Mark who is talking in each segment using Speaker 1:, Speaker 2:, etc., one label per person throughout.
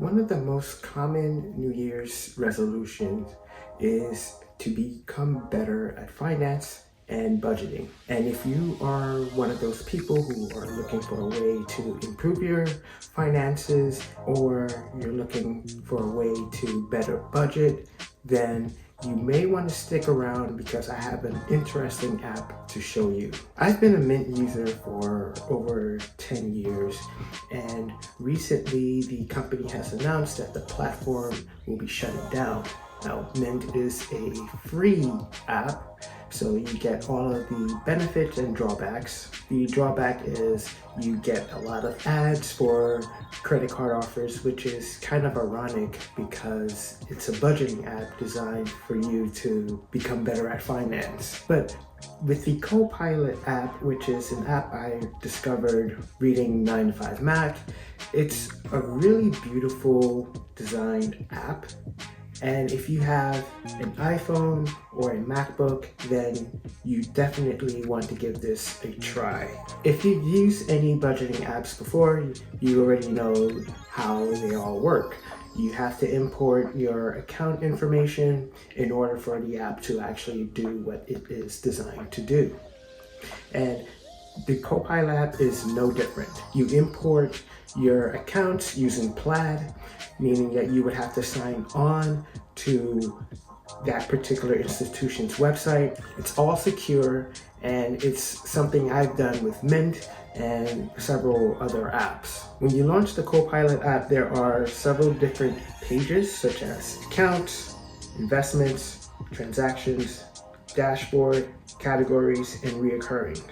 Speaker 1: One of the most common New Year's resolutions is to become better at finance and budgeting. And if you are one of those people who are looking for a way to improve your finances, or you're looking for a way to better budget, then you may want to stick around because I have an interesting app to show you. I've been a Mint user for over 10 years, and recently the company has announced that the platform will be shutting down. Now, Mint is a free app, so you get all of the benefits and drawbacks. The drawback is you get a lot of ads for credit card offers, which is kind of ironic because it's a budgeting app designed for you to become better at finance. But with the Copilot app, which is an app I discovered reading 9 to 5 Mac, it's a really beautiful designed app. And if you have an iPhone or a MacBook, then you definitely want to give this a try. If you've used any budgeting apps before, you already know how they all work. You have to import your account information in order for the app to actually do what it is designed to do. And the Copilot app is no different. You import your accounts using Plaid, meaning that you would have to sign on to that particular institution's website. It's all secure, and it's something I've done with Mint and several other apps. When you launch the Copilot app, there are several different pages such as accounts, investments, transactions, dashboard, categories, and reoccurrings.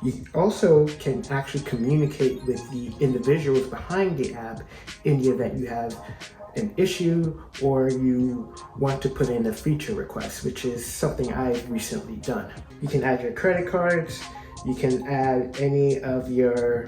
Speaker 1: You also can actually communicate with the individuals behind the app in the event you have an issue or you want to put in a feature request, which is something I've recently done. You can add your credit cards, you can add any of your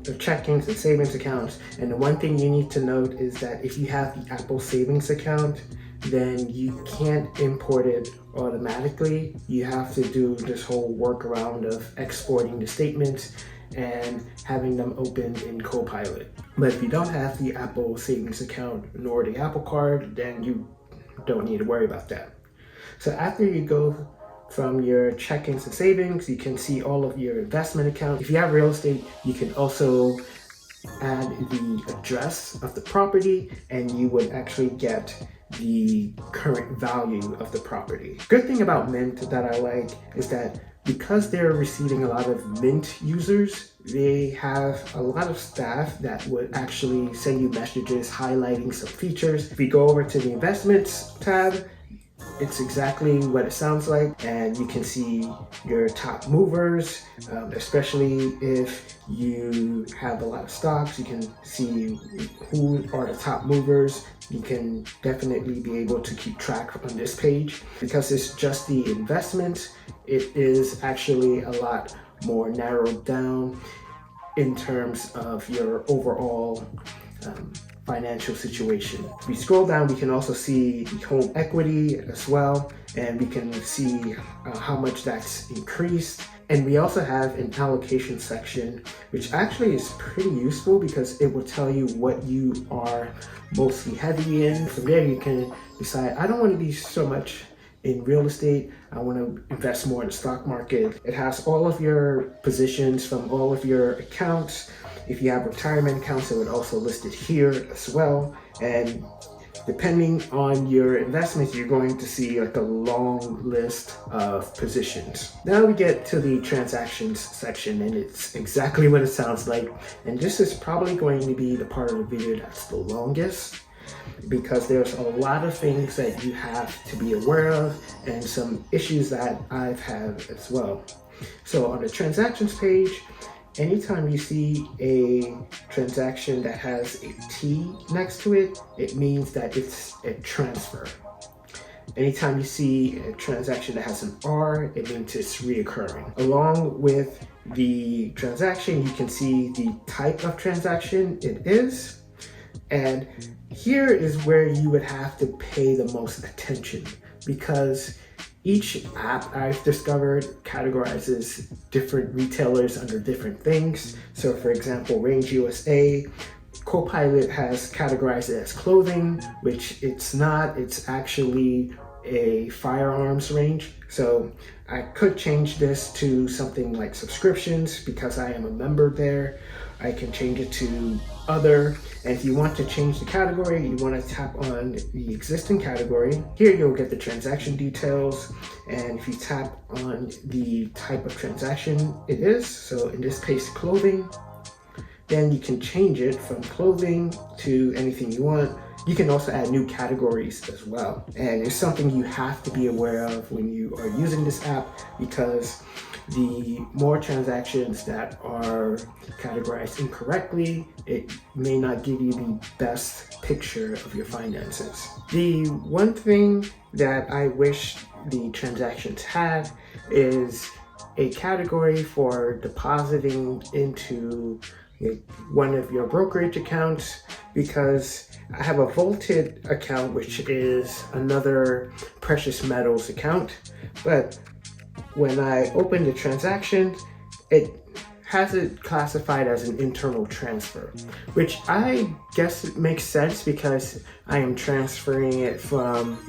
Speaker 1: checkings and savings accounts. And the one thing you need to note is that if you have the Apple savings account, then you can't import it automatically. You have to do this whole workaround of exporting the statements and having them opened in Copilot. But if you don't have the Apple savings account nor the Apple card, then you don't need to worry about that. So after you go from your checkings and savings, you can see all of your investment accounts. If you have real estate, you can also add the address of the property, and you would actually get the current value of the property. Good thing about Mint that I like is that because they're receiving a lot of Mint users, they have a lot of staff that would actually send you messages highlighting some features. If you go over to the investments tab, it's exactly what it sounds like, and you can see your top movers, especially if you have a lot of stocks. You can see who are the top movers. You can definitely be able to keep track on this page. Because it's just the investments, it is actually a lot more narrowed down in terms of your overall financial situation. If we scroll down, we can also see the home equity as well, and we can see how much that's increased. And we also have an allocation section, which actually is pretty useful because it will tell you what you are mostly heavy in. From there, you can decide, I don't want to be so much in real estate, I want to invest more in the stock market. It has all of your positions from all of your accounts. If you have retirement accounts, it would also list it here as well. And depending on your investments, you're going to see like a long list of positions. Now we get to the transactions section, and it's exactly what it sounds like. And this is probably going to be the part of the video that's the longest, because there's a lot of things that you have to be aware of and some issues that I've had as well. So on the transactions page, anytime you see a transaction that has a T next to it, it means that it's a transfer. Anytime you see a transaction that has an R, it means it's reoccurring. Along with the transaction, you can see the type of transaction it is. And here is where you would have to pay the most attention, because each app I've discovered categorizes different retailers under different things. So for example, Range USA Copilot has categorized it as clothing, which it's not. It's actually a firearms range. So I could change this to something like subscriptions because I am a member there. I can change it to other. And if you want to change the category, you want to tap on the existing category. Here you'll get the transaction details. And if you tap on the type of transaction it is, so in this case, clothing, then you can change it from clothing to anything you want. You can also add new categories as well. And it's something you have to be aware of when you are using this app, because the more transactions that are categorized incorrectly, it may not give you the best picture of your finances. The one thing that I wish the transactions had is a category for depositing into one of your brokerage accounts, because I have a vaulted account, which is another precious metals account. But when I open the transaction, it has it classified as an internal transfer, which I guess it makes sense because I am transferring it from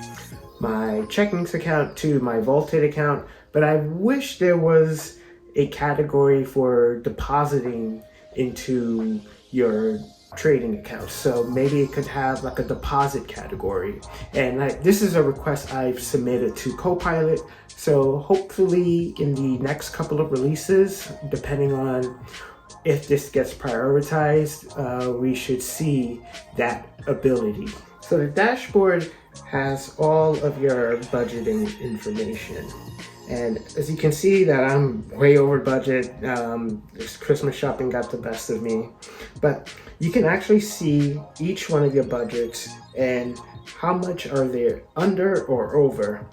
Speaker 1: my checkings account to my vaulted account. But I wish there was a category for depositing into your trading accounts. So maybe it could have like a deposit category. And this is a request I've submitted to Copilot. So hopefully in the next couple of releases, depending on if this gets prioritized, we should see that ability. So the dashboard has all of your budgeting information. And as you can see that I'm way over budget. This Christmas shopping got the best of me. But you can actually see each one of your budgets and how much are they under or over.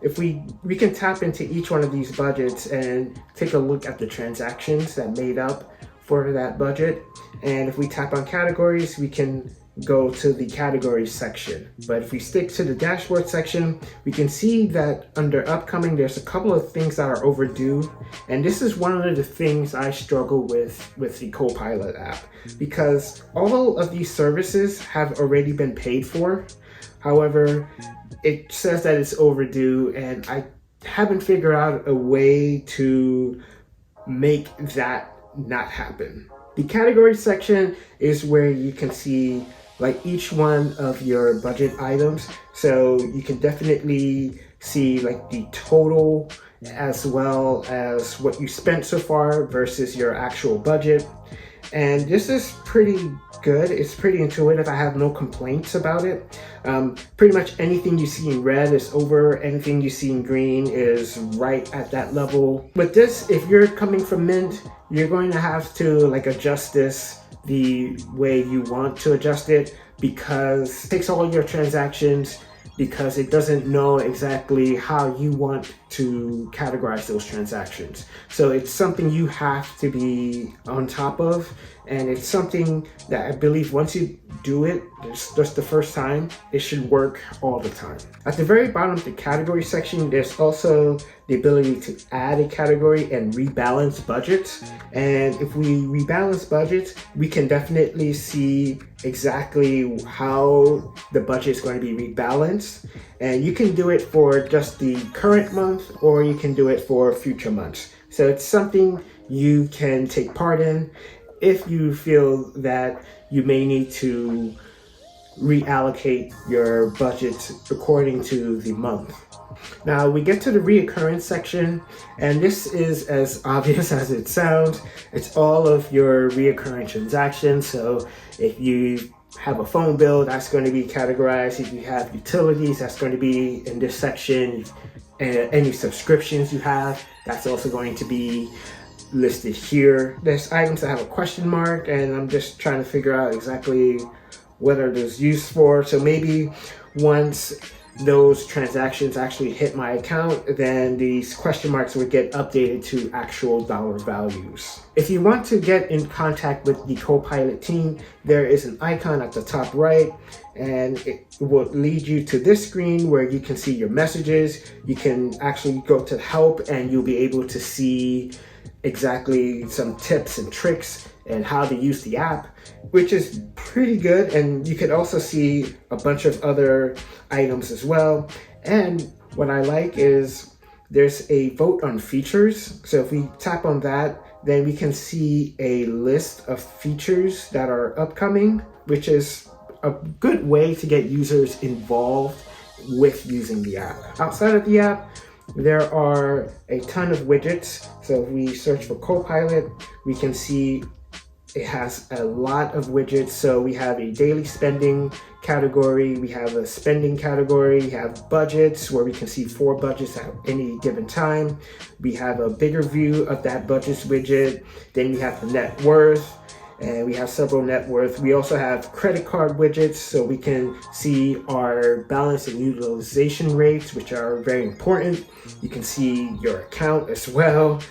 Speaker 1: If we can tap into each one of these budgets and take a look at the transactions that made up for that budget. And if we tap on categories, we can go to the categories section. But if we stick to the dashboard section, we can see that under upcoming, there's a couple of things that are overdue. And this is one of the things I struggle with the Copilot app, because all of these services have already been paid for. However, it says that it's overdue, and I haven't figured out a way to make that not happen. The category section is where you can see like each one of your budget items. So you can definitely see like the total as well as what you spent so far versus your actual budget. And this is pretty good. It's pretty intuitive. I have no complaints about it. Pretty much anything you see in red is over. Anything you see in green is right at that level. With this, if you're coming from Mint, you're going to have to like adjust this the way you want to adjust it, because it takes all your transactions, because it doesn't know exactly how you want to categorize those transactions. So it's something you have to be on top of, and it's something that I believe once you do it just the first time, it should work all the time. At the very bottom of the category section, there's also the ability to add a category and rebalance budgets. And if we rebalance budgets, we can definitely see exactly how the budget is going to be rebalanced. And you can do it for just the current month, or you can do it for future months. So it's something you can take part in if you feel that you may need to reallocate your budget according to the month. Now we get to the reoccurrence section, and this is as obvious as it sounds. It's all of your reoccurring transactions. So if you have a phone bill, that's going to be categorized. If you have utilities, that's going to be in this section. Any subscriptions you have, that's also going to be listed here. There's items that have a question mark, and I'm just trying to figure out exactly what are those used for. So maybe once those transactions actually hit my account, then these question marks would get updated to actual dollar values. If you want to get in contact with the Copilot team, there is an icon at the top right, and it will lead you to this screen where you can see your messages. You can actually go to help, and you'll be able to see exactly some tips and tricks and how to use the app, which is pretty good. And you could also see a bunch of other items as well. And what I like is there's a vote on features. So if we tap on that, then we can see a list of features that are upcoming, which is a good way to get users involved with using the app. Outside of the app, there are a ton of widgets. So if we search for Copilot, we can see it has a lot of widgets. So we have a daily spending category, we have a spending category, we have budgets where we can see 4 budgets at any given time. We have a bigger view of that budgets widget. Then we have the net worth, and we have several net worth. We also have credit card widgets, so we can see our balance and utilization rates, which are very important. You can see your account as well,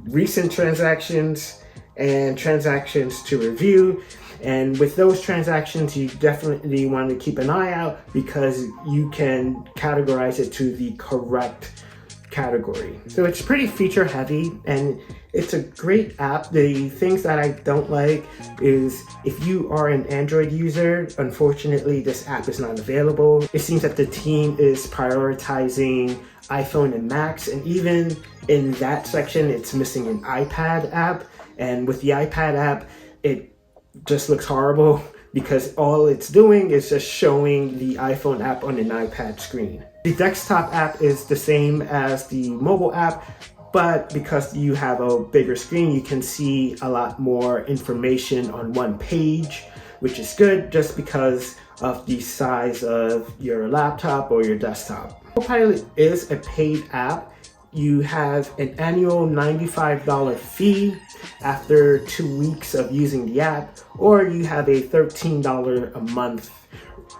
Speaker 1: recent transactions, and transactions to review. And with those transactions, you definitely want to keep an eye out because you can categorize it to the correct category. So it's pretty feature heavy and it's a great app. The things that I don't like is if you are an Android user, unfortunately this app is not available. It seems that the team is prioritizing iPhone and Macs, and even in that section it's missing an iPad app. And with the iPad app, it just looks horrible because all it's doing is just showing the iPhone app on an iPad screen. The desktop app is the same as the mobile app, but because you have a bigger screen, you can see a lot more information on one page, which is good just because of the size of your laptop or your desktop. Copilot is a paid app. You have an annual $95 fee after 2 weeks of using the app, or you have a $13 a month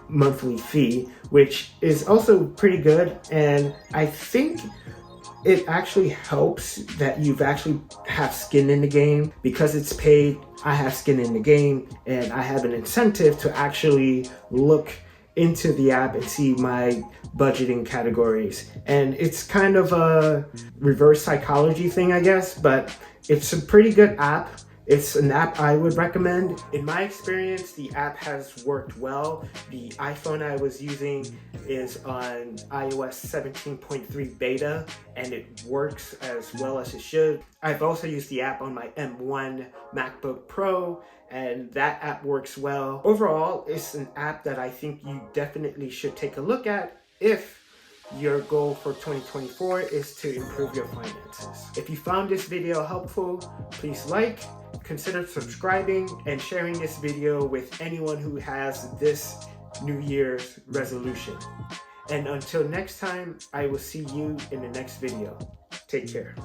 Speaker 1: monthly fee, which is also pretty good. And I think it actually helps that you've actually have skin in the game. Because it's paid, I have skin in the game and I have an incentive to actually look into the app and see my budgeting categories. And it's kind of a reverse psychology thing, I guess, but it's a pretty good app. It's an app I would recommend. In my experience, the app has worked well. The iPhone I was using is on iOS 17.3 beta, and it works as well as it should. I've also used the app on my M1 MacBook Pro, and that app works well. Overall, it's an app that I think you definitely should take a look at if your goal for 2024 is to improve your finances. If you found this video helpful, please like, consider subscribing, and sharing this video with anyone who has this New Year's resolution. And until next time, I will see you in the next video. Take care.